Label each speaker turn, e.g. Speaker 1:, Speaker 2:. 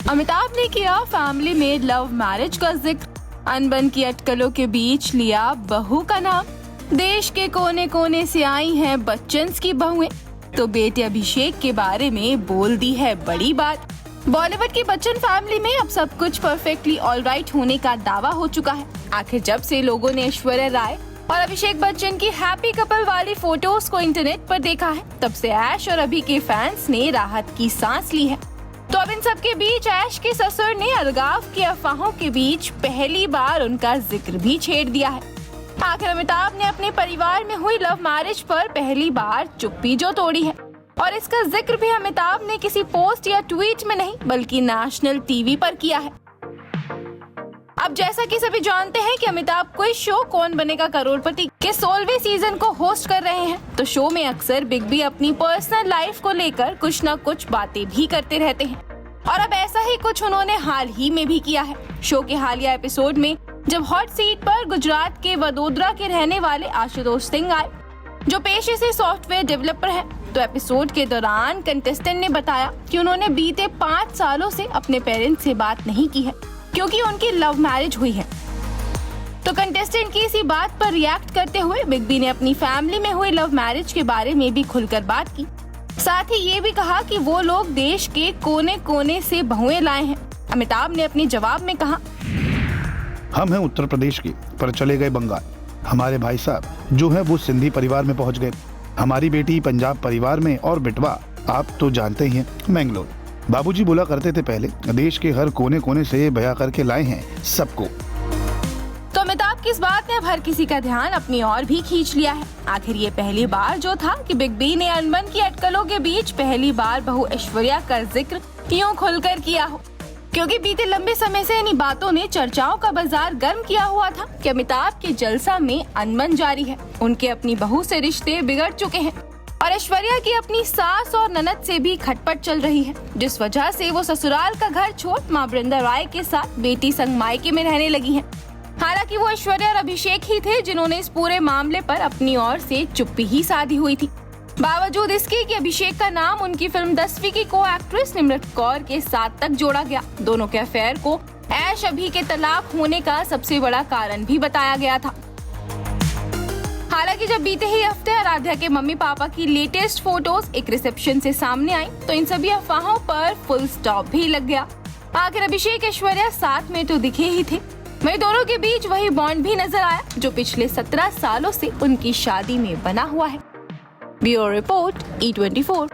Speaker 1: अमिताभ ने किया फैमिली में लव मैरिज का जिक्र, अनबन की अटकलों के बीच लिया बहू का नाम। देश के कोने कोने से आई हैं बच्चन की बहुएं, तो बेटे अभिषेक के बारे में बोल दी है बड़ी बात। बॉलीवुड की बच्चन फैमिली में अब सब कुछ परफेक्टली ऑलराइट होने का दावा हो चुका है। आखिर जब से लोगों ने ऐश्वर्या राय और अभिषेक बच्चन की हैप्पी कपल वाली फोटोज को इंटरनेट पर देखा है, तब से ऐश और अभी के फैंस ने राहत की सांस ली है। तो अब इन सब के बीच ऐश के ससुर ने अलगाव की अफवाहों के बीच पहली बार उनका जिक्र भी छेड़ दिया है। आखिर अमिताभ ने अपने परिवार में हुई लव मैरिज पर पहली बार चुप्पी जो तोड़ी है, और इसका जिक्र भी अमिताभ ने किसी पोस्ट या ट्वीट में नहीं बल्कि नेशनल टीवी पर किया है। अब जैसा कि सभी जानते हैं कि अमिताभ कोई शो कौन बनेगा करोड़पति के 16वें सीजन को होस्ट कर रहे हैं, तो शो में अक्सर बिग बी अपनी पर्सनल लाइफ को लेकर कुछ न कुछ बातें भी करते रहते हैं, और अब ऐसा ही कुछ उन्होंने हाल ही में भी किया है। शो के हालिया एपिसोड में जब हॉट सीट पर गुजरात के वडोदरा के रहने वाले आशुतोष सिंह आए, जो पेशे से सॉफ्टवेयर डेवलपर हैं, तो एपिसोड के दौरान कंटेस्टेंट ने बताया कि उन्होंने बीते 5 सालों से अपने पेरेंट्स से बात नहीं की है क्योंकि उनकी लव मैरिज हुई है। तो कंटेस्टेंट की इसी बात पर रिएक्ट करते हुए बिग बी ने अपनी फैमिली में हुई लव मैरिज के बारे में भी खुलकर बात की। साथ ही ये भी कहा कि वो लोग देश के कोने कोने से बहुएं लाए हैं। अमिताभ ने अपने जवाब में कहा,
Speaker 2: हम हैं उत्तर प्रदेश के पर चले गए बंगाल। हमारे भाई साहब जो है वो सिंधी परिवार में पहुंच गए। हमारी बेटी पंजाब परिवार में और बिटवा आप तो जानते ही हैं मैंगलोर। बाबूजी बोला करते थे पहले देश के हर कोने कोने से बया करके लाए हैं सबको।
Speaker 1: तो अमिताभ की इस बात ने अब हर किसी का ध्यान अपनी ओर भी खींच लिया है। आखिर ये पहली बार जो था कि बिग बी ने अनबन की अटकलों के बीच पहली बार बहू ऐश्वर्या का जिक्र यूं खुलकर किया हो, क्योंकि बीते लंबे समय से इन्हीं बातों ने चर्चाओं का बाजार गर्म किया हुआ था कि अमिताभ के जलसा में अनबन जारी है, उनके अपनी बहू से रिश्ते बिगड़ चुके हैं और ऐश्वर्या की अपनी सास और ननद से भी खटपट चल रही है, जिस वजह से वो ससुराल का घर छोड़ मां वृंदा राय के साथ बेटी संग मायके में रहने लगी हैं। हालांकि वो ऐश्वर्या और अभिषेक ही थे जिन्होंने इस पूरे मामले पर अपनी ओर से चुप्पी ही साधी हुई थी, बावजूद इसके कि अभिषेक का नाम उनकी फिल्म 10वीं की को एक्ट्रेस निम्रत कौर के साथ तक जोड़ा गया। दोनों के अफेयर को ऐश अभी के तलाक होने का सबसे बड़ा कारण भी बताया गया था। हालांकि जब बीते ही हफ्ते आराध्या के मम्मी पापा की लेटेस्ट फोटोज एक रिसेप्शन से सामने आई, तो इन सभी अफवाहों पर फुल स्टॉप भी लग गया। आखिर अभिषेक ऐश्वर्या साथ में तो दिखे ही थे, वहीं दोनों के बीच वही बॉन्ड भी नजर आया जो पिछले 17 सालों से उनकी शादी में बना हुआ है। Bureau report E24।